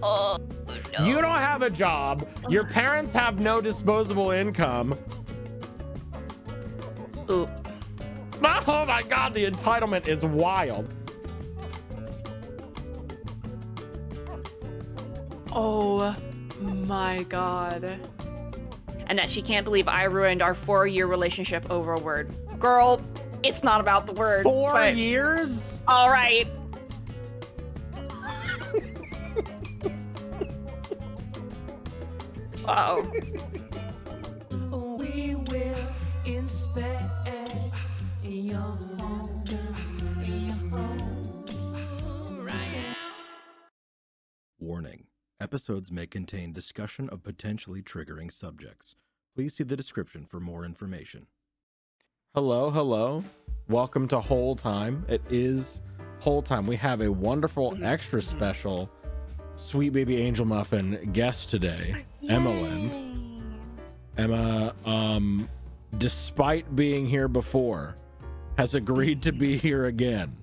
Oh, no. You don't have a job. Your parents have no disposable income. Ooh. Oh my God, the entitlement is wild. Oh my God. And that she can't believe I ruined our 4-year relationship over a word. Girl, it's not about the word. 4 years? All right. Uh-oh. We will inspect your home. Warning. Episodes may contain discussion of potentially triggering subjects. Please see the description for more information. Hello. Welcome to Whole Time. It is Whole Time. We have a wonderful extra special sweet baby angel muffin guest today, Emma Lind. Emma, despite being here before, has agreed to be here again.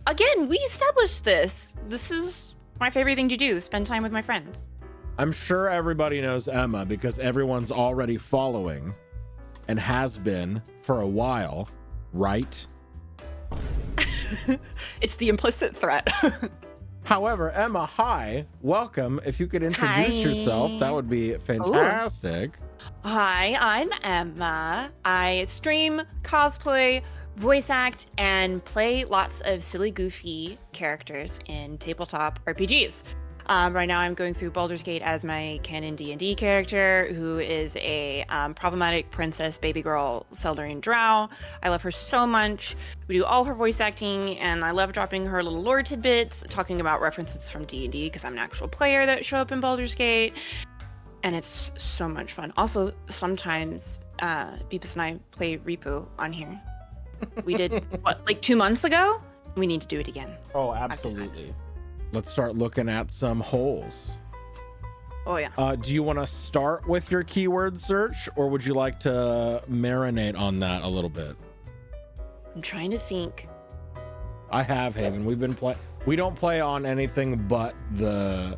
Again, we established this. This is my favorite thing to do, spend time with my friends. I'm sure everybody knows Emma because everyone's already following and has been for a while, right? It's the implicit threat. However, Emma, hi, welcome. If you could introduce yourself, that would be fantastic. Ooh. Hi, I'm Emma. I stream, cosplay, voice act, and play lots of silly, goofy characters in tabletop RPGs. Right now I'm going through Baldur's Gate as my canon D&D character, who is a problematic princess baby girl Seldarian drow. I love her so much. We do all her voice acting, and I love dropping her little lore tidbits, talking about references from D&D, because I'm an actual player that show up in Baldur's Gate, and it's so much fun. Also, sometimes Beepus and I play R.E.P.O on here. We did, like 2 months ago? We need to do it again. Oh, absolutely. Let's start looking at some holes. Oh, yeah. Do you want to start with your keyword search, or would you like to marinate on that a little bit? I'm trying to think. I have, Haven. We've been playing. We don't play on anything but the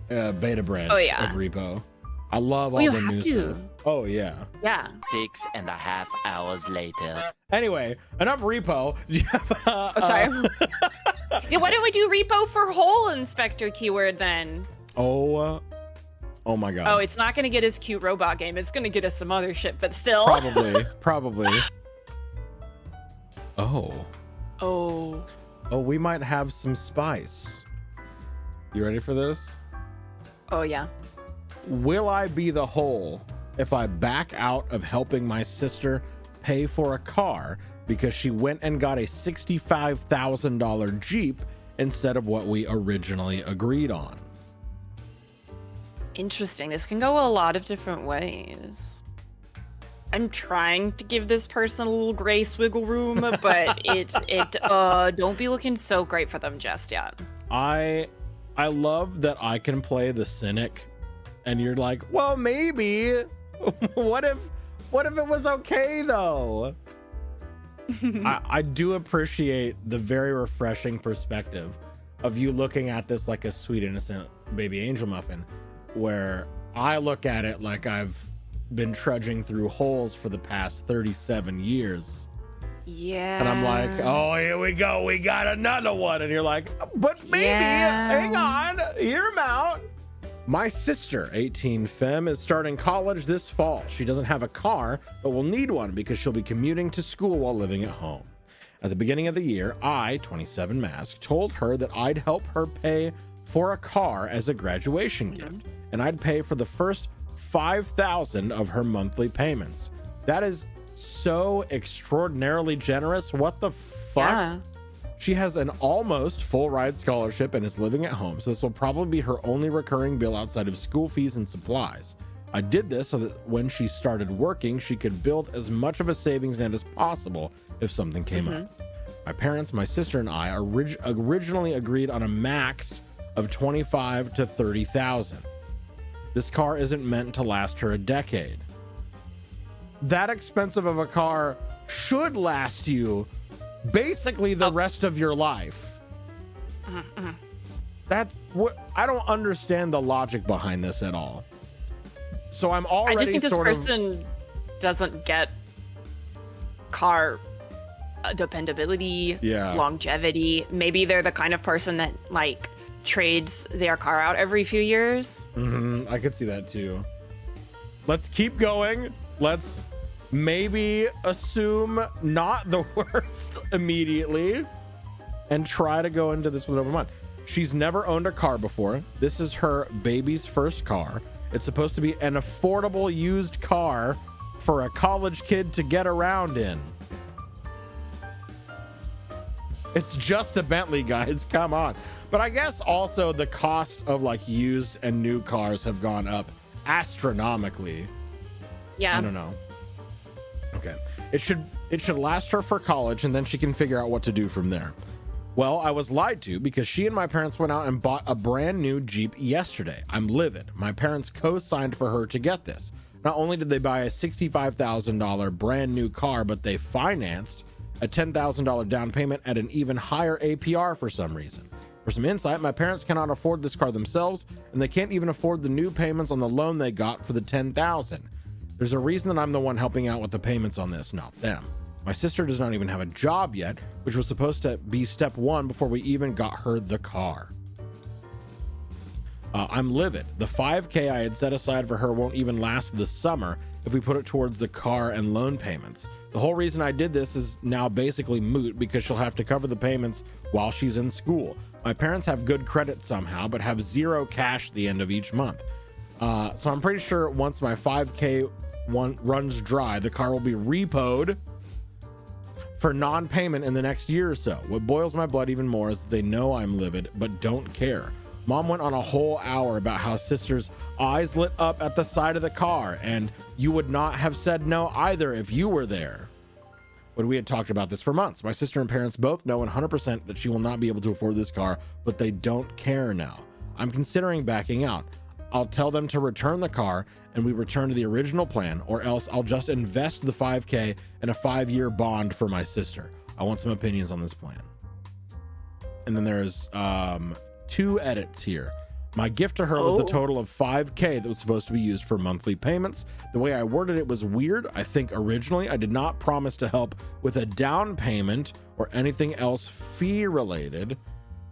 beta branch of R.E.P.O. I love all the new stuff. Oh, yeah. Yeah. 6.5 hours later. Anyway, enough R.E.P.O. Sorry. Yeah, why don't we do R.E.P.O for hole inspector keyword then? Oh my God. Oh, it's not going to get us cute robot game. It's going to get us some other shit, but still. Probably. Oh, we might have some spice. You ready for this? Oh, yeah. Will I be the hole if I back out of helping my sister pay for a car because she went and got a $65,000 Jeep instead of what we originally agreed on? Interesting. This can go a lot of different ways. I'm trying to give this person a little grace wiggle room, but it don't be looking so great for them just yet. I love that I can play the cynic, and you're like, well, maybe. What if it was okay though? I do appreciate the very refreshing perspective of you looking at this like a sweet, innocent baby angel muffin, where I look at it like I've been trudging through holes for the past 37 years. Yeah. And I'm like, oh, here we go. We got another one. And you're like, but maybe, hang on, hear him out. My sister, 18 femme, is starting college this fall. She doesn't have a car, but will need one because she'll be commuting to school while living at home. At the beginning of the year, I, 27 mask, told her that I'd help her pay for a car as a graduation gift, and I'd pay for the first $5,000 of her monthly payments. That is so extraordinarily generous. What the fuck? Yeah. She has an almost full ride scholarship and is living at home, so this will probably be her only recurring bill outside of school fees and supplies. I did this so that when she started working, she could build as much of a savings net as possible if something came up. My parents, my sister, and I originally agreed on a max of $25,000 to $30,000. This car isn't meant to last her a decade. That expensive of a car should last you basically the rest of your life. That's what I don't understand the logic behind this at all. So I'm already I just think this sort person doesn't get car dependability, Yeah. longevity. Maybe they're the kind of person that like trades their car out every few years. I could see that too. Let's keep going. Let's maybe assume not the worst immediately and try to go into this with an open mind. She's never owned a car before. This is her baby's first car. It's supposed to be an affordable used car for a college kid to get around in. It's just a Bentley, guys. Come on. But I guess also the cost of like used and new cars have gone up astronomically. Yeah. I don't know. Okay. It should last her for college, and then she can figure out what to do from there. Well, I was lied to because she and my parents went out and bought a brand new Jeep yesterday. I'm livid. My parents co-signed for her to get this. Not only did they buy a $65,000 brand new car, but they financed a $10,000 down payment at an even higher APR for some reason. For some insight, my parents cannot afford this car themselves, and they can't even afford the new payments on the loan they got for the $10,000. There's a reason that I'm the one helping out with the payments on this, not them. My sister does not even have a job yet, which was supposed to be step one before we even got her the car. I'm livid. The $5,000 I had set aside for her won't even last this summer if we put it towards the car and loan payments. The whole reason I did this is now basically moot because she'll have to cover the payments while she's in school. My parents have good credit somehow, but have zero cash at the end of each month. So I'm pretty sure once my $5,000 one runs dry, the car will be repoed for non-payment in the next year or so. What boils my blood even more is that they know I'm livid, but don't care. Mom went on a whole hour about how sister's eyes lit up at the side of the car, and you would not have said no either if you were there. But we had talked about this for months. My sister and parents both know 100% that she will not be able to afford this car, but they don't care now. I'm considering backing out. I'll tell them to return the car and we return to the original plan, or else I'll just invest the $5,000 in a 5-year bond for my sister. I want some opinions on this plan. And then there's 2 edits here. My gift to her was the total of $5,000 that was supposed to be used for monthly payments. The way I worded it was weird. I think originally I did not promise to help with a down payment or anything else fee related.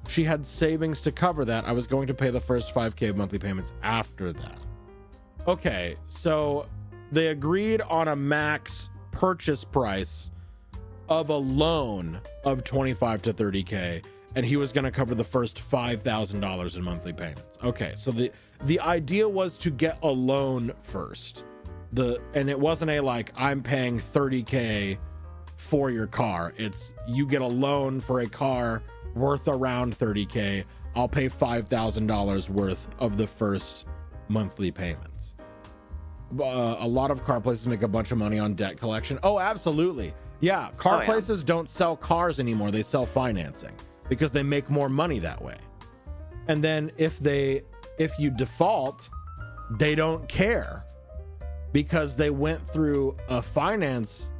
She had savings to cover that. I was going to pay the first $5,000 of monthly payments after that. Okay, so they agreed on a max purchase price of a loan of $25,000 to $30,000, and he was going to cover the first $5,000 in monthly payments. Okay, so the idea was to get a loan first. And it wasn't a like, I'm paying $30,000 for your car. It's you get a loan for a car worth around $30,000. I'll pay $5,000 worth of the first monthly payments. A lot of car places make a bunch of money on debt collection. Oh, absolutely. Yeah, car places don't sell cars anymore. They sell financing because they make more money that way. And then if you default, they don't care because they went through a finance,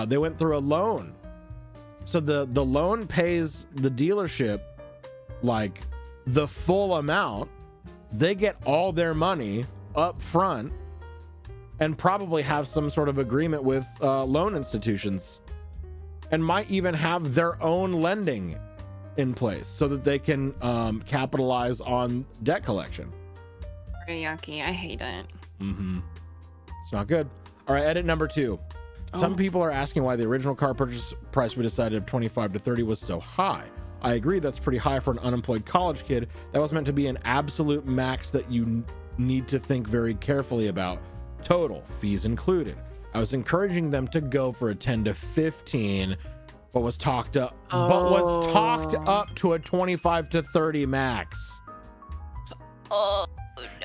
they went through a loan. So the loan pays the dealership like the full amount. They get all their money up front and probably have some sort of agreement with loan institutions and might even have their own lending in place so that they can capitalize on debt collection. Very yucky. I hate it. It's not good. All right, edit number 2. Some people are asking why the original car purchase price we decided of $25,000 to $30,000 was so high. I agree that's pretty high for an unemployed college kid. That was meant to be an absolute max that you need to think very carefully about. Total, fees included. I was encouraging them to go for a 10 to 15, but was talked up to a 25 to 30 max. Oh,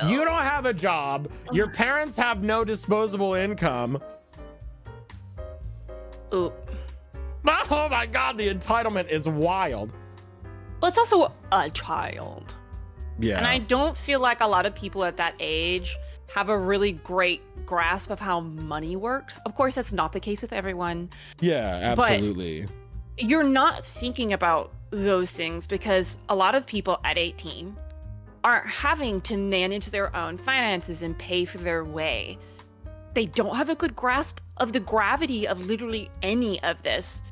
no. You don't have a job. Your parents have no disposable income. Ooh. Oh my God, the entitlement is wild. Well, it's also a child. Yeah. And I don't feel like a lot of people at that age have a really great grasp of how money works. Of course, that's not the case with everyone. Yeah, absolutely. You're not thinking about those things because a lot of people at 18 aren't having to manage their own finances and pay for their way. They don't have a good grasp of the gravity of literally any of this.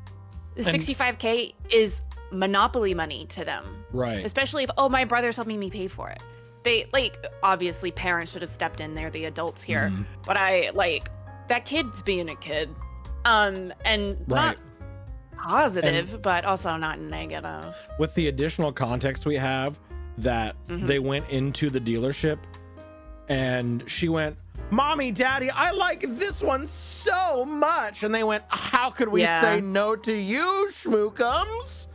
The 65K is monopoly money to them. Right. Especially if, oh, my brother's helping me pay for it. They, like, obviously parents should have stepped in. They're the adults here. Mhm. But I, like, that kid's being a kid. And not positive, but also not negative. With the additional context we have that they went into the dealership and she went, Mommy, Daddy, I like this one so much. And they went, how could we say no to you, schmookums?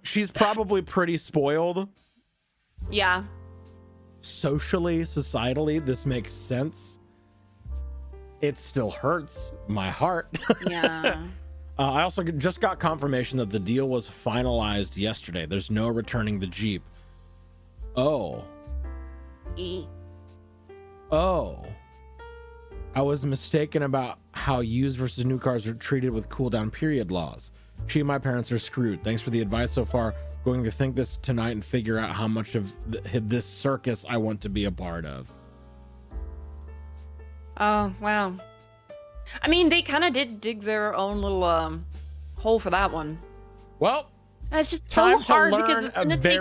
She's probably pretty spoiled. Yeah. Socially, societally, this makes sense. It still hurts my heart. Yeah. I also just got confirmation that the deal was finalized yesterday. There's no returning the Jeep. Oh. Oh. I was mistaken about how used versus new cars are treated with cooldown period laws. She and my parents are screwed. Thanks for the advice so far. Going to think this tonight and figure out how much of this circus I want to be a part of. Oh, wow. I mean, they kind of did dig their own little hole for that one. Well, it's just so hard because it's gonna take,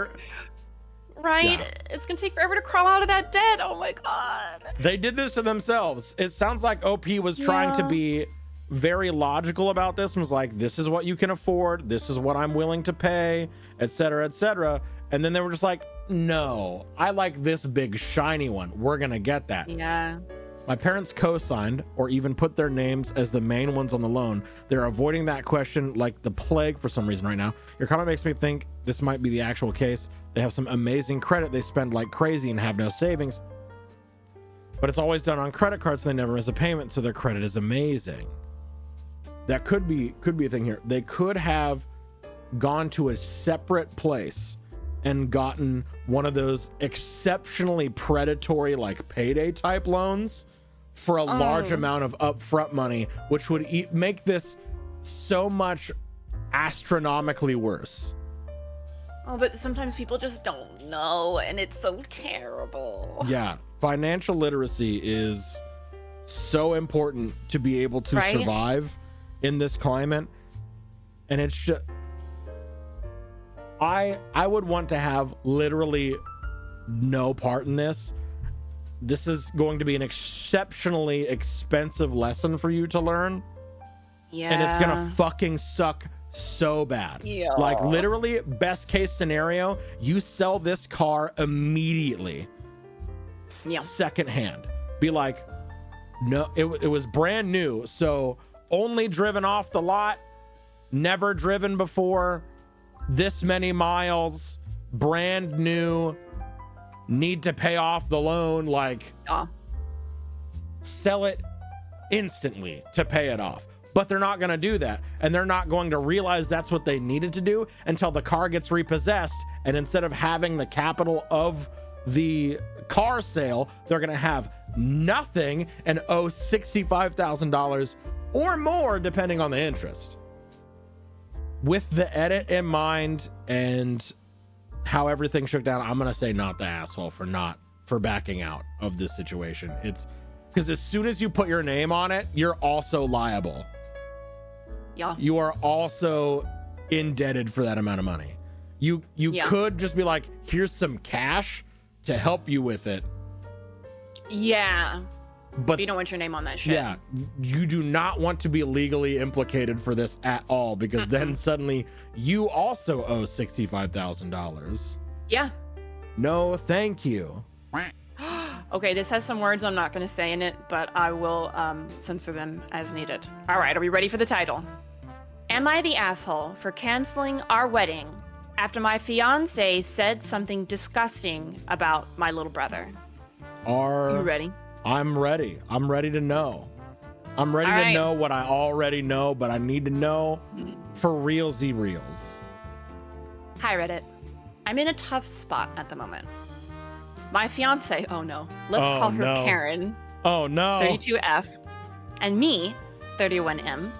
right? Yeah. It's gonna take forever to crawl out of that debt. Oh my god. They did this to themselves. It sounds like OP was trying to be very logical about this and was like, this is what you can afford, this is what I'm willing to pay, etc., etc. And then they were just like, no, I like this big shiny one. We're gonna get that. Yeah. My parents co-signed or even put their names as the main ones on the loan. They're avoiding that question like the plague for some reason right now. Your comment makes me think this might be the actual case. They have some amazing credit. They spend like crazy and have no savings. But it's always done on credit cards, so they never miss a payment, so their credit is amazing. That could be a thing here. They could have gone to a separate place and gotten one of those exceptionally predatory like payday type loans for a large amount of upfront money, which would make this so much astronomically worse. Oh, but sometimes people just don't know, and it's so terrible. Yeah, financial literacy is so important to be able to survive in this climate, and it's just I would want to have literally no part in this. This is going to be an exceptionally expensive lesson for you to learn. Yeah. And it's gonna fucking suck so bad. Yeah. Like literally, best case scenario, you sell this car immediately. Yeah. Secondhand. Be like, no, it was brand new, so only driven off the lot, never driven before, this many miles, brand new, need to pay off the loan, like sell it instantly to pay it off. But they're not going to do that, and they're not going to realize that's what they needed to do until the car gets repossessed, and instead of having the capital of the car sale, they're going to have nothing and owe $65,000 or more depending on the interest. With the edit in mind and how everything shook down, I'm gonna say not the asshole for backing out of this situation. It's because as soon as you put your name on it, you're also liable. Yeah. You are also indebted for that amount of money. You could just be like, here's some cash to help you with it. Yeah. But you don't want your name on that shit. Yeah, you do not want to be legally implicated for this at all, because then suddenly you also owe $65,000. Yeah. No, thank you. Okay, this has some words I'm not going to say in it, but I will censor them as needed. All right, are we ready for the title? Am I the asshole for canceling our wedding after my fiance said something disgusting about my little brother? You ready? I'm ready. I'm ready to know. I'm ready to know what I already know, but I need to know for realsy reals. Hi, Reddit. I'm in a tough spot at the moment. My fiance, oh no, let's call her Karen. Oh no. 32F. And me, 31M.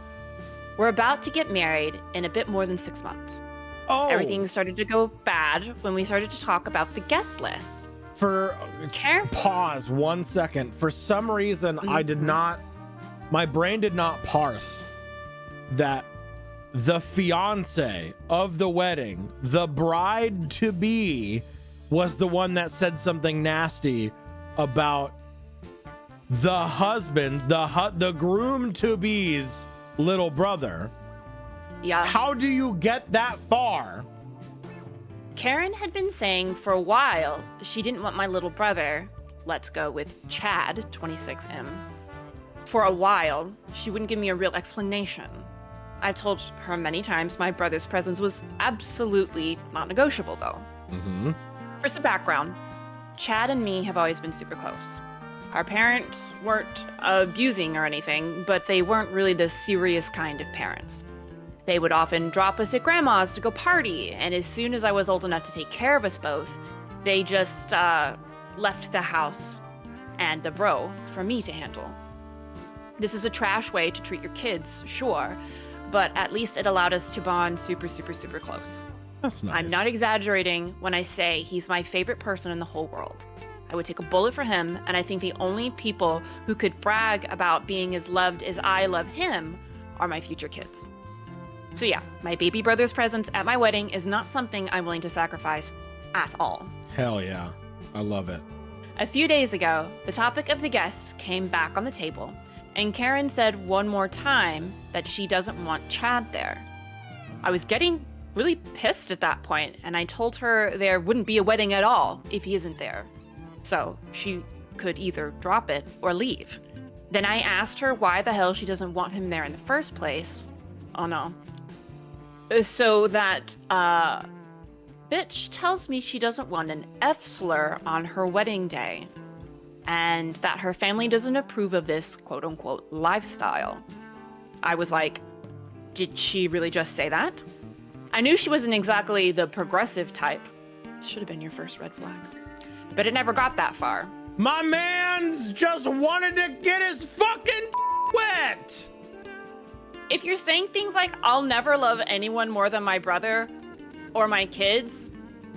We're about to get married in a bit more than 6 months. Oh, Everything started to go bad when we started to talk about the guest list. Pause 1 second. For some reason, my brain did not parse that the fiance of the wedding, the bride to be, was the one that said something nasty about the husband's, the groom to be's little brother. Yeah. How do you get that far? Karen had been saying for a while she didn't want my little brother, let's go with Chad, 26M. For a while, she wouldn't give me a real explanation. I've told her many times my brother's presence was absolutely not negotiable, though. Mm-hmm. For some background, Chad and me have always been super close. Our parents weren't abusing or anything, but they weren't really the serious kind of parents. They would often drop us at grandma's to go party, and as soon as I was old enough to take care of us both, they just left the house and the bro for me to handle. This is a trash way to treat your kids, sure, but at least it allowed us to bond super, super, super close. That's nice. I'm not exaggerating when I say he's my favorite person in the whole world. I would take a bullet for him, and I think the only people who could brag about being as loved as I love him are my future kids. So yeah, my baby brother's presence at my wedding is not something I'm willing to sacrifice at all. Hell yeah. I love it. A few days ago, the topic of the guests came back on the table, and Karen said one more time that she doesn't want Chad there. I was getting really pissed at that point, and I told her there wouldn't be a wedding at all if he isn't there. So she could either drop it or leave. Then I asked her why the hell she doesn't want him there in the first place. Oh no. So that, bitch tells me she doesn't want an F slur on her wedding day, and that her family doesn't approve of this quote unquote lifestyle. I was like, did she really just say that? I knew she wasn't exactly the progressive type. Should have been your first red flag. But it never got that far. My man's just wanted to get his fucking wet. If you're saying things like, I'll never love anyone more than my brother or my kids,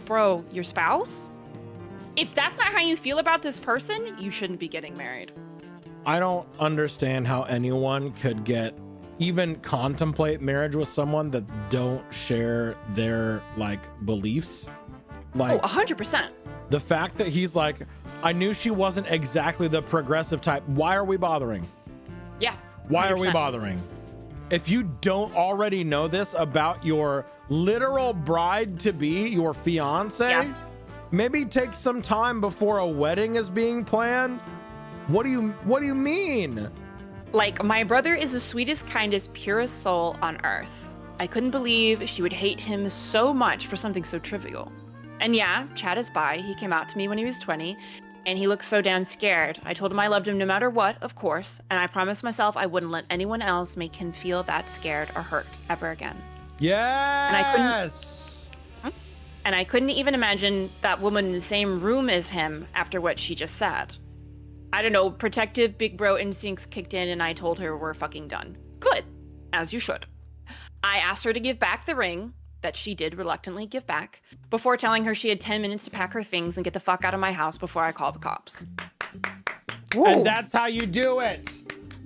bro, your spouse? If that's not how you feel about this person, you shouldn't be getting married. I don't understand how anyone could even contemplate marriage with someone that don't share their beliefs. Oh, 100%. The fact that he's like, I knew she wasn't exactly the progressive type. Why are we bothering? Yeah. 100%. Why are we bothering? If you don't already know this about your literal bride to be, your fiance, maybe take some time before a wedding is being planned. What do you mean? Like, my brother is the sweetest, kindest, purest soul on earth. I couldn't believe she would hate him so much for something so trivial. And yeah, Chad is bi. He came out to me when he was 20, and he looked so damn scared. I told him I loved him no matter what, of course, and I promised myself I wouldn't let anyone else make him feel that scared or hurt ever again. Yes! And I couldn't even imagine that woman in the same room as him after what she just said. I don't know, protective big bro instincts kicked in, and I told her we're fucking done. Good, as you should. I asked her to give back the ring, that she did reluctantly give back, before telling her she had 10 minutes to pack her things and get the fuck out of my house before I call the cops. Whoa. And that's how you do it.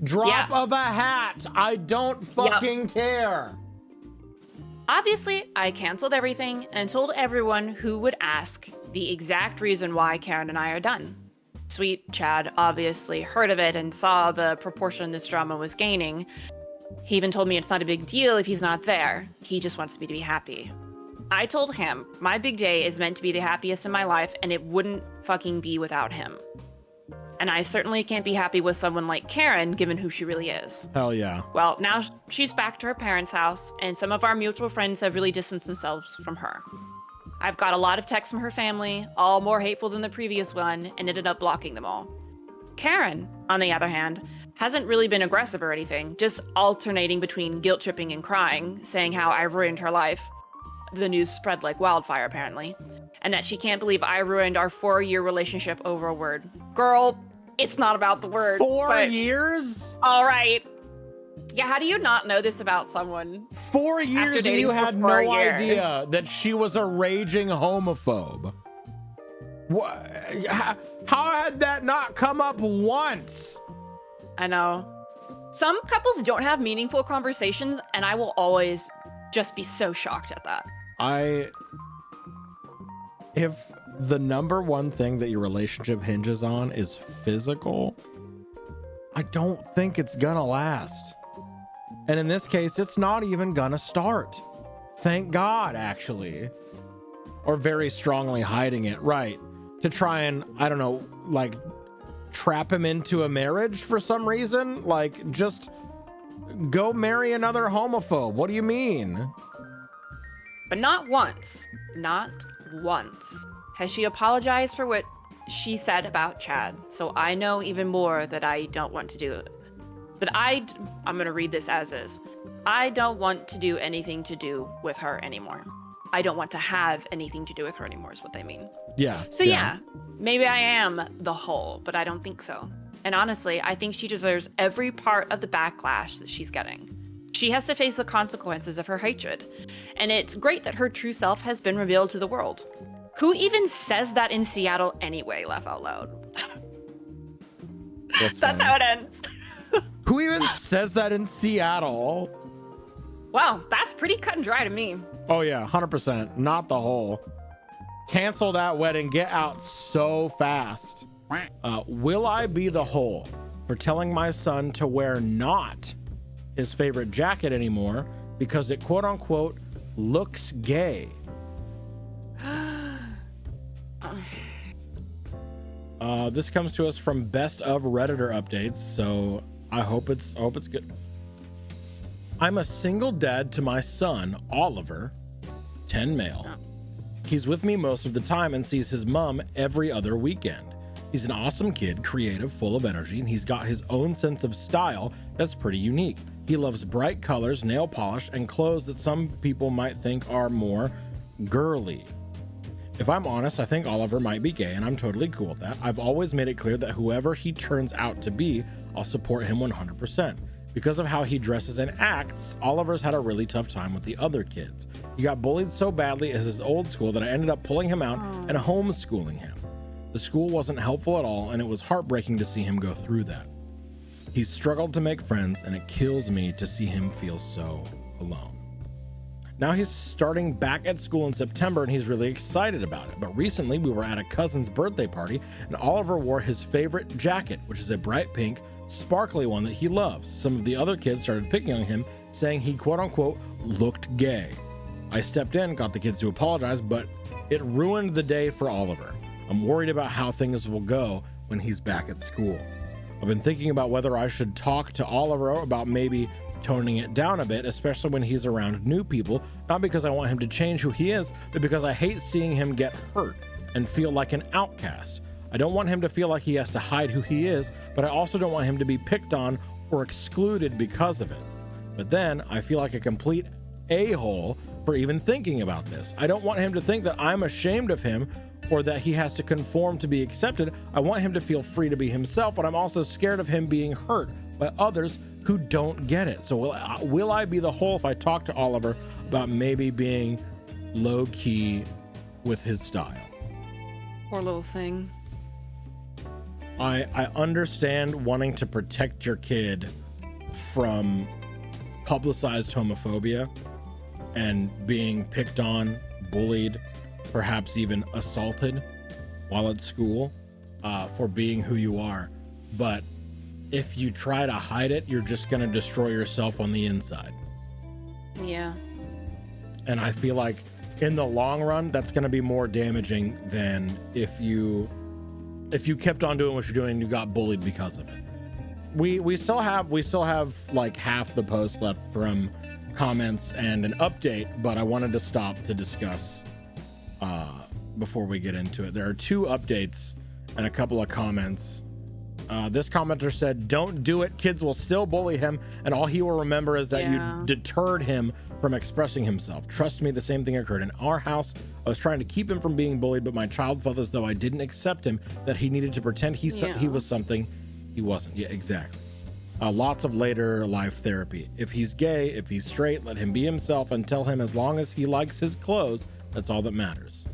Drop of a hat. I don't fucking care. Obviously, I canceled everything and told everyone who would ask the exact reason why Karen and I are done. Sweet Chad obviously heard of it and saw the proportion this drama was gaining. He even told me it's not a big deal if he's not there. He just wants me to be happy. I told him my big day is meant to be the happiest in my life, and it wouldn't fucking be without him. And I certainly can't be happy with someone like Karen, given who she really is. Hell yeah. Well, now she's back to her parents' house, and some of our mutual friends have really distanced themselves from her. I've got a lot of texts from her family, all more hateful than the previous one, and ended up blocking them all. Karen, on the other hand, hasn't really been aggressive or anything, just alternating between guilt tripping and crying, saying how I ruined her life. The news spread like wildfire, apparently. And that she can't believe I ruined our 4-year relationship over a word. Girl, it's not about the word. 4 years? All right. Yeah, how do you not know this about someone? 4 years and dating you for had 4 no years. idea that she was a raging homophobe. What? How had that not come up once? I know. Some couples don't have meaningful conversations, and I will always just be so shocked at that. If the number one thing that your relationship hinges on is physical, I don't think it's gonna last. And in this case, it's not even gonna start. Thank God, actually. Or very strongly hiding it, right? To try and, I don't know, like trap him into a marriage for some reason. Like, just go marry another homophobe. What do you mean? But not once. Not once has she apologized for what she said about Chad. So I know even more that I don't want to do it. But I'm going to read this as is. I don't want to do anything to do with her anymore. I don't want to have anything to do with her anymore is what they mean. Yeah. So yeah, maybe I am the whole, but I don't think so. And honestly, I think she deserves every part of the backlash that she's getting. She has to face the consequences of her hatred. And it's great that her true self has been revealed to the world. Who even says that in Seattle anyway, laugh out loud? That's how it ends. Who even says that in Seattle? Wow, that's pretty cut and dry to me. Oh yeah, 100%. Not the whole. Cancel that wedding. Get out so fast. Will I be the whole for telling my son to wear not his favorite jacket anymore because it quote unquote looks gay? This comes to us from Best of Redditor updates, so I hope it's good. I'm a single dad to my son, Oliver, 10 male. He's with me most of the time and sees his mom every other weekend. He's an awesome kid, creative, full of energy, and he's got his own sense of style that's pretty unique. He loves bright colors, nail polish, and clothes that some people might think are more girly. If I'm honest, I think Oliver might be gay, and I'm totally cool with that. I've always made it clear that whoever he turns out to be, I'll support him 100%. Because of how he dresses and acts, Oliver's had a really tough time with the other kids. He got bullied so badly at his old school that I ended up pulling him out and homeschooling him. The school wasn't helpful at all, and it was heartbreaking to see him go through that. He's struggled to make friends, and it kills me to see him feel so alone. Now he's starting back at school in September, and he's really excited about it. But recently we were at a cousin's birthday party, and Oliver wore his favorite jacket, which is a bright pink, sparkly one that he loves. Some of the other kids started picking on him, saying he quote unquote looked gay. I stepped in, got the kids to apologize, but it ruined the day for Oliver. I'm worried about how things will go when he's back at school. I've been thinking about whether I should talk to Oliver about maybe toning it down a bit, especially when he's around new people, not because I want him to change who he is, but because I hate seeing him get hurt and feel like an outcast. I don't want him to feel like he has to hide who he is, but I also don't want him to be picked on or excluded because of it. But then I feel like a complete a-hole for even thinking about this. I don't want him to think that I'm ashamed of him or that he has to conform to be accepted. I want him to feel free to be himself, but I'm also scared of him being hurt by others who don't get it. So will I be the whole if I talk to Oliver about maybe being low-key with his style? Poor little thing. I understand wanting to protect your kid from publicized homophobia and being picked on, bullied, perhaps even assaulted while at school for being who you are. But if you try to hide it, you're just going to destroy yourself on the inside. Yeah. And I feel like in the long run, that's going to be more damaging than if you kept on doing what you're doing and you got bullied because of it. We still have like half the post left from comments and an update, but I wanted to stop to discuss before we get into it. There are 2 updates and a couple of comments. This commenter said, "Don't do it. Kids will still bully him, and all he will remember is that you deterred him from expressing himself. Trust me, the same thing occurred in our house. I was trying to keep him from being bullied, but my child felt as though I didn't accept him, that he needed to pretend he was something he wasn't." Yeah, exactly. Lots of later life therapy. If he's gay, if he's straight, let him be himself and tell him as long as he likes his clothes, that's all that matters.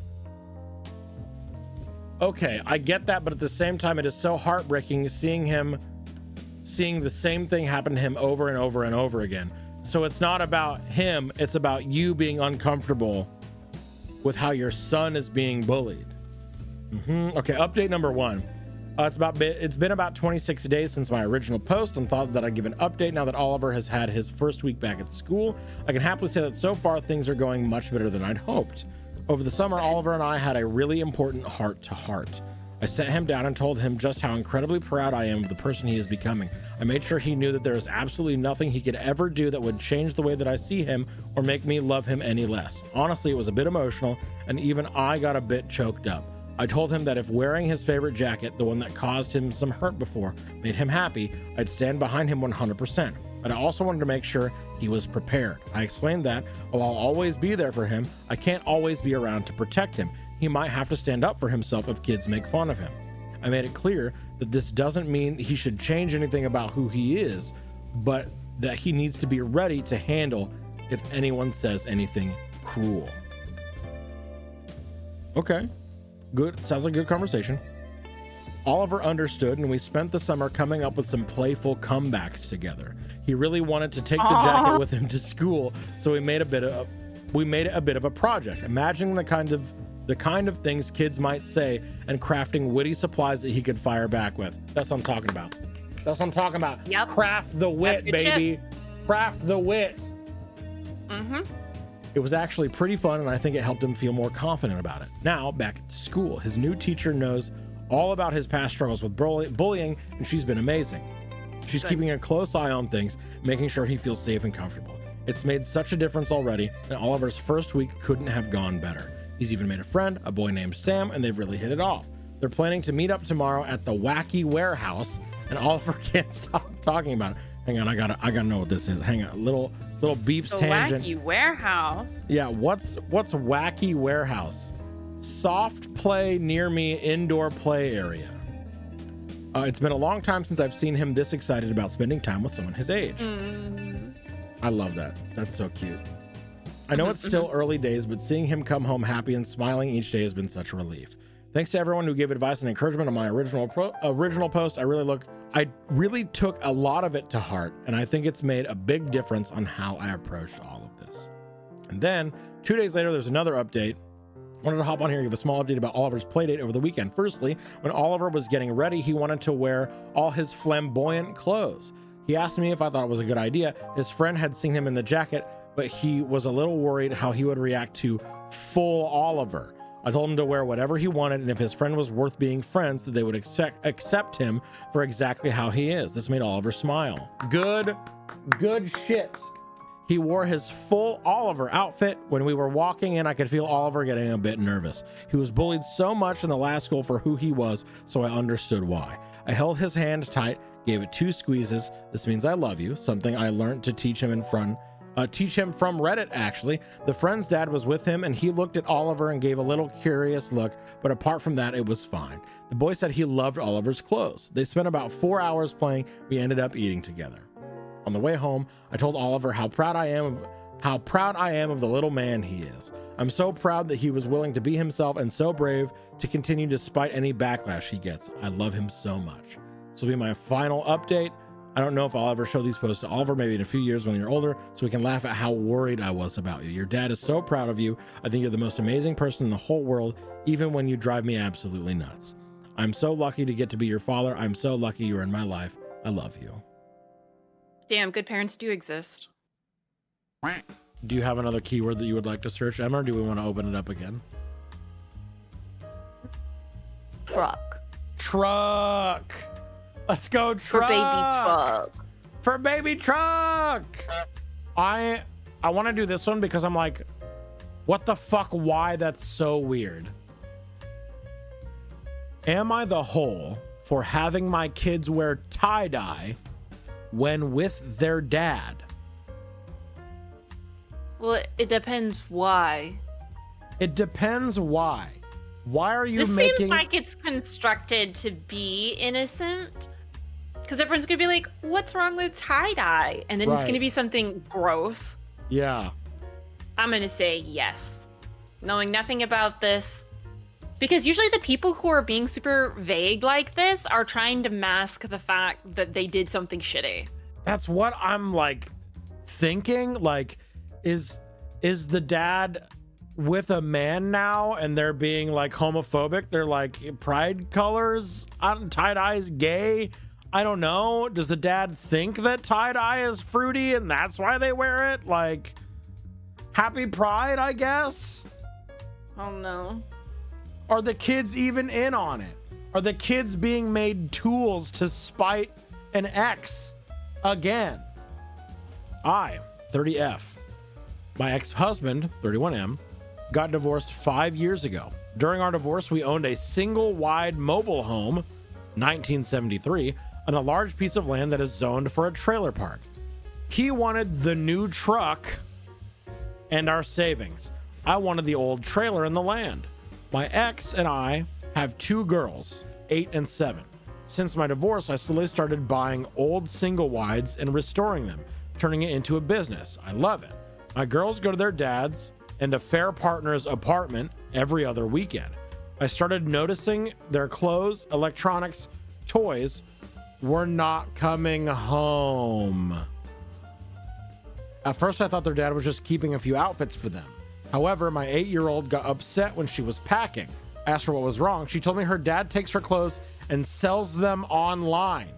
Okay, I get that, but at the same time, it is so heartbreaking seeing the same thing happen to him over and over and over again. So it's not about him, it's about you being uncomfortable with how your son is being bullied. Okay, update number 1. It's been about 26 days since my original post, and thought that I'd give an update now that Oliver has had his first week back at school. I can happily say that so far things are going much better than I'd hoped. Over the summer, Oliver and I had a really important heart-to-heart. I sat him down and told him just how incredibly proud I am of the person he is becoming. I made sure he knew that there is absolutely nothing he could ever do that would change the way that I see him or make me love him any less. Honestly, it was a bit emotional, and even I got a bit choked up. I told him that if wearing his favorite jacket, the one that caused him some hurt before, made him happy, I'd stand behind him 100%. But I also wanted to make sure he was prepared. I explained that while I'll always be there for him, I can't always be around to protect him. He might have to stand up for himself if kids make fun of him. I made it clear that this doesn't mean he should change anything about who he is, but that he needs to be ready to handle if anyone says anything cruel. Okay. Good. Sounds like a good conversation. Oliver understood, and we spent the summer coming up with some playful comebacks together. He really wanted to take the jacket with him to school, so we made it a bit of a project, imagining the kind of things kids might say and crafting witty supplies that he could fire back with. That's what I'm talking about. That's what I'm talking about. Yep. Craft the wit, baby. Craft the wit. It was actually pretty fun, and I think it helped him feel more confident about it. Now, back at school, his new teacher knows all about his past struggles with bullying, and she's been amazing. She's keeping a close eye on things, making sure he feels safe and comfortable. It's made such a difference already, and Oliver's first week couldn't have gone better. He's even made a friend, a boy named Sam, and they've really hit it off. They're planning to meet up tomorrow at the Wacky Warehouse, and Oliver can't stop talking about it. Hang on, I gotta know what this is. Hang on, little beeps The tangent. Wacky Warehouse. Yeah, what's Wacky Warehouse? Soft play near me indoor play area. It's been a long time since I've seen him this excited about spending time with someone his age. I love that. That's so cute. I know it's still early days, but seeing him come home happy and smiling each day has been such a relief. Thanks to everyone who gave advice and encouragement on my original post. I really took a lot of it to heart, and I think it's made a big difference on how I approached all of this. And then 2 days later, there's another update. I wanted to hop on here and give a small update about Oliver's playdate over the weekend. Firstly, when Oliver was getting ready, he wanted to wear all his flamboyant clothes. He asked me if I thought it was a good idea. His friend had seen him in the jacket, but he was a little worried how he would react to full Oliver. I told him to wear whatever he wanted, and if his friend was worth being friends, that they would accept him for exactly how he is. This made Oliver smile. Good shit. He wore his full Oliver outfit. When we were walking in, I could feel Oliver getting a bit nervous. He was bullied so much in the last school for who he was, so I understood why. I held his hand tight, gave it 2 squeezes. This means I love you, something I learned to teach him from Reddit, actually. The friend's dad was with him, and he looked at Oliver and gave a little curious look, but apart from that, it was fine. The boy said he loved Oliver's clothes. They spent about 4 hours playing. We ended up eating together. On the way home, I told Oliver how proud I am of the little man he is. I'm so proud that he was willing to be himself and so brave to continue despite any backlash he gets. I love him so much. This will be my final update. I don't know if I'll ever show these posts to Oliver, maybe in a few years when you're older, so we can laugh at how worried I was about you. Your dad is so proud of you. I think you're the most amazing person in the whole world, even when you drive me absolutely nuts. I'm so lucky to get to be your father. I'm so lucky you're in my life. I love you. Damn, good parents do exist. Do you have another keyword that you would like to search, Emma, or do we want to open it up again? Truck. Let's go truck. For baby truck. I want to do this one because I'm like, what the fuck? Why? That's so weird. Am I the whole for having my kids wear tie-dye when with their dad? Well, it depends why. It depends why. Why are you This making... seems like it's constructed to be innocent. Because everyone's gonna be like, what's wrong with tie-dye? And then it's Right. gonna be something gross. Yeah. I'm gonna say yes. Knowing nothing about this. Because usually the people who are being super vague like this are trying to mask the fact that they did something shitty. That's what I'm like thinking. Like, is the dad with a man now and they're being like homophobic? They're like, pride colors on tie-dye is gay. I don't know. Does the dad think that tie-dye is fruity and that's why they wear it? Like, happy pride, I guess. Oh no. Are the kids even in on it? Are the kids being made tools to spite an ex again? I, 30F, my ex-husband, 31M, got divorced 5 years ago. During our divorce, we owned a single wide mobile home, 1973, on a large piece of land that is zoned for a trailer park. He wanted the new truck and our savings. I wanted the old trailer and the land. My ex and I have 2 girls, 8 and 7. Since my divorce, I slowly started buying old single wides and restoring them, turning it into a business. I love it. My girls go to their dad's and a fair partner's apartment every other weekend. I started noticing their clothes, electronics, toys were not coming home. At first, I thought their dad was just keeping a few outfits for them. However, my 8-year-old got upset when she was packing. I asked her what was wrong. She told me her dad takes her clothes and sells them online.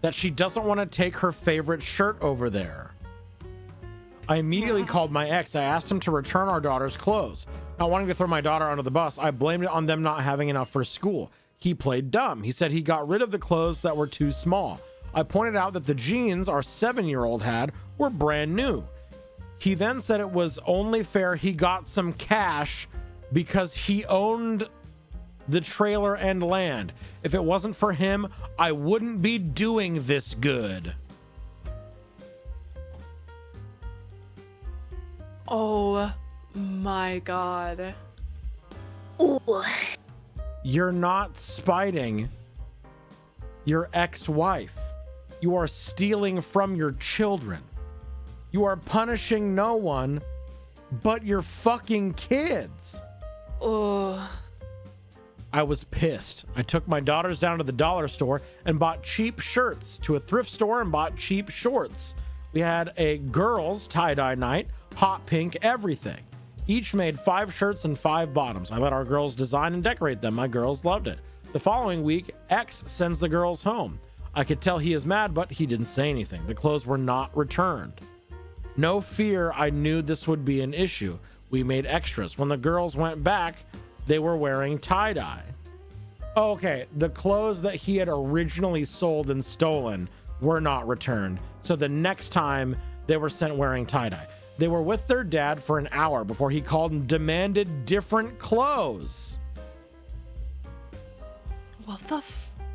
That she doesn't want to take her favorite shirt over there. I immediately called my ex. I asked him to return our daughter's clothes. Not wanting to throw my daughter under the bus, I blamed it on them not having enough for school. He played dumb. He said he got rid of the clothes that were too small. I pointed out that the jeans our 7-year-old had were brand new. He then said it was only fair he got some cash because he owned the trailer and land. If it wasn't for him, I wouldn't be doing this good. Oh my god. Ooh. You're not spiting your ex-wife. You are stealing from your children. You are punishing no one but your fucking kids. Oh. I was pissed. I took my daughters down to the dollar store and bought cheap shirts, to a thrift store and bought cheap shorts. We had a girls' tie-dye night, hot pink, everything. Each made 5 shirts and 5 bottoms. I let our girls design and decorate them. My girls loved it. The following week, X sends the girls home. I could tell he is mad, but he didn't say anything. The clothes were not returned. No fear, I knew this would be an issue. We made extras. When the girls went back, they were wearing tie-dye. Okay, the clothes that he had originally sold and stolen were not returned. So the next time they were sent wearing tie-dye. They were with their dad for an hour before he called and demanded different clothes. What the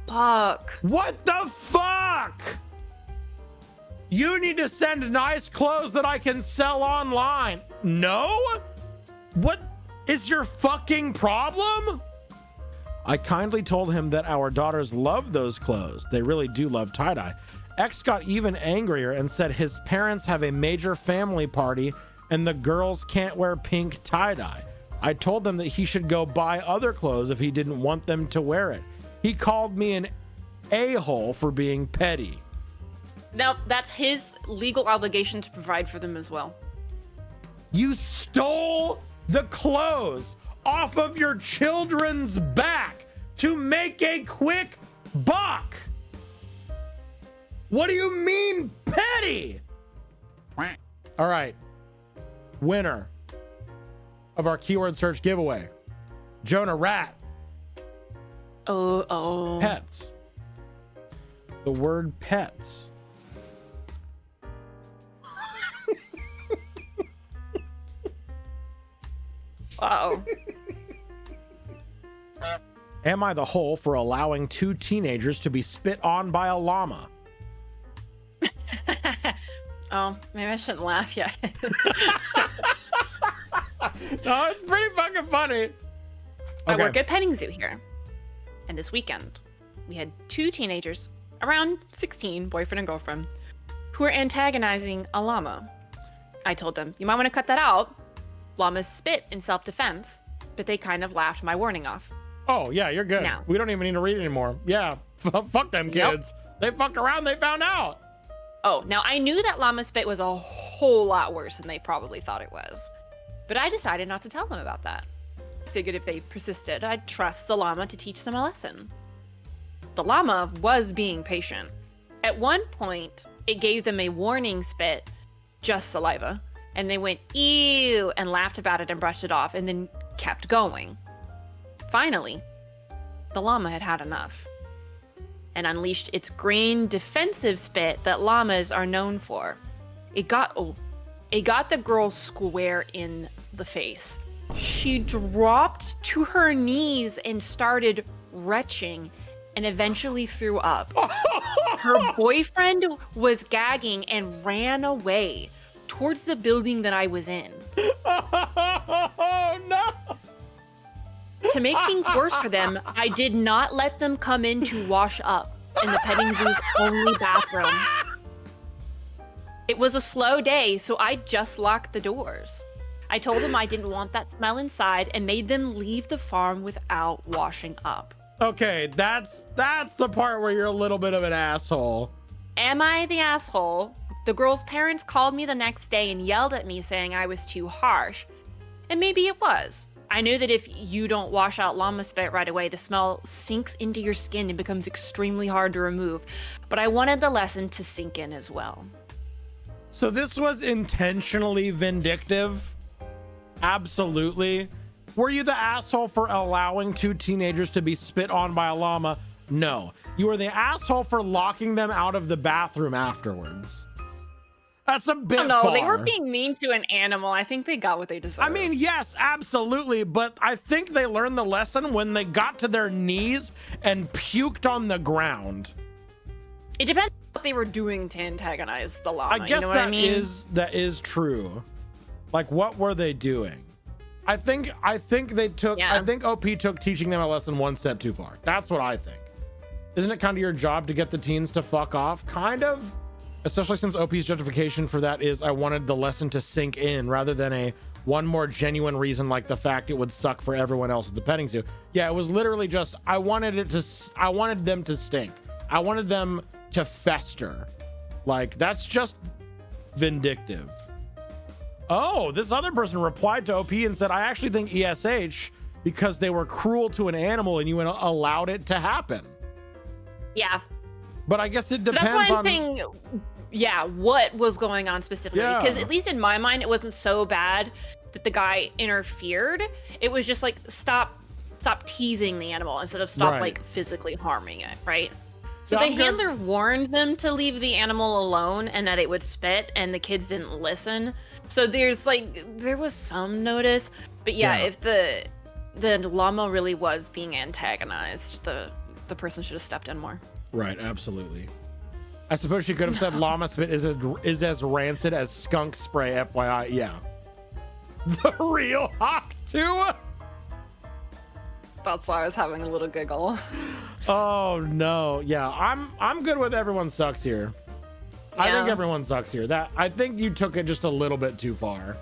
fuck? What the fuck? You need to send nice clothes that I can sell online. No? What is your fucking problem? I kindly told him that our daughters love those clothes. They really do love tie-dye. X got even angrier and said his parents have a major family party and the girls can't wear pink tie-dye. I told them that he should go buy other clothes if he didn't want them to wear it. He called me an a-hole for being petty. Now, that's his legal obligation to provide for them as well. You stole the clothes off of your children's back to make a quick buck. What do you mean petty? All right. Winner of our keyword search giveaway, Jonah Rat. Oh. Pets. The word pets. Wow. Am I the hole for allowing 2 teenagers to be spit on by a llama? Oh, maybe I shouldn't laugh yet. No, it's pretty fucking funny. I work at petting zoo here. And this weekend, we had 2 teenagers, around 16, boyfriend and girlfriend, who were antagonizing a llama. I told them, you might want to cut that out. Llamas spit in self-defense, but they kind of laughed my warning off. Oh, yeah, you're good. Now. We don't even need to read it anymore. Yeah, fuck them kids. They fucked around, they found out. Oh, now I knew that llama spit was a whole lot worse than they probably thought it was. But I decided not to tell them about that. I figured if they persisted, I'd trust the llama to teach them a lesson. The llama was being patient. At one point, it gave them a warning spit, just saliva, and they went, ew, and laughed about it and brushed it off, and then kept going. Finally, the llama had had enough and unleashed its green defensive spit that llamas are known for. It got the girl square in the face. She dropped to her knees and started retching and eventually threw up. Her boyfriend was gagging and ran away towards the building that I was in. Oh, no. To make things worse for them, I did not let them come in to wash up in the petting zoo's only bathroom. It was a slow day, so I just locked the doors. I told them I didn't want that smell inside and made them leave the farm without washing up. Okay, that's the part where you're a little bit of an asshole. Am I the asshole? The girl's parents called me the next day and yelled at me saying I was too harsh. And maybe it was. I knew that if you don't wash out llama spit right away, the smell sinks into your skin and becomes extremely hard to remove. But I wanted the lesson to sink in as well. So this was intentionally vindictive? Absolutely. Were you the asshole for allowing 2 teenagers to be spit on by a llama? No. You were the asshole for locking them out of the bathroom afterwards. That's a bit No, far. they were being mean to an animal. I think they got what they deserved. I mean, yes, absolutely, but I think they learned the lesson when they got to their knees and puked on the ground. it depends on what they were doing to antagonize the llama. I guess you know what I mean? that is true. Like, what were they doing? I think they took. Yeah. I think OP took teaching them a lesson one step too far. That's what I think. Isn't it kind of your job to get the teens to fuck off? Kind of. Especially since OP's justification for that is I wanted the lesson to sink in rather than a one more genuine reason like the fact it would suck for everyone else at the petting zoo. Yeah, it was literally just I wanted them to stink. I wanted them to fester. Like, that's just vindictive. Oh, this other person replied to OP and said, I actually think ESH because they were cruel to an animal and you allowed it to happen. Yeah. But I guess it So depends that's why I'm on... saying, yeah, what was going on specifically? Yeah. Because at least in my mind, it wasn't so bad that the guy interfered. It was just like, stop teasing the animal instead of stop Right. like physically harming it, right? So Yeah, the I'm good. handler warned them to leave the animal alone and that it would spit, and the kids didn't listen. So there was some notice, but yeah. If the llama really was being antagonized, the person should have stepped in more. Right, absolutely. I suppose she could have said llama spit is as rancid as skunk spray, FYI. Yeah. The real hawk too. That's why I was having a little giggle. Oh no. Yeah, I'm good with everyone sucks here. I think Yeah. everyone sucks here. I think you took it just a little bit too far.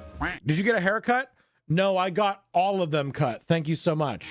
Did you get a haircut? No, I got all of them cut. Thank you so much.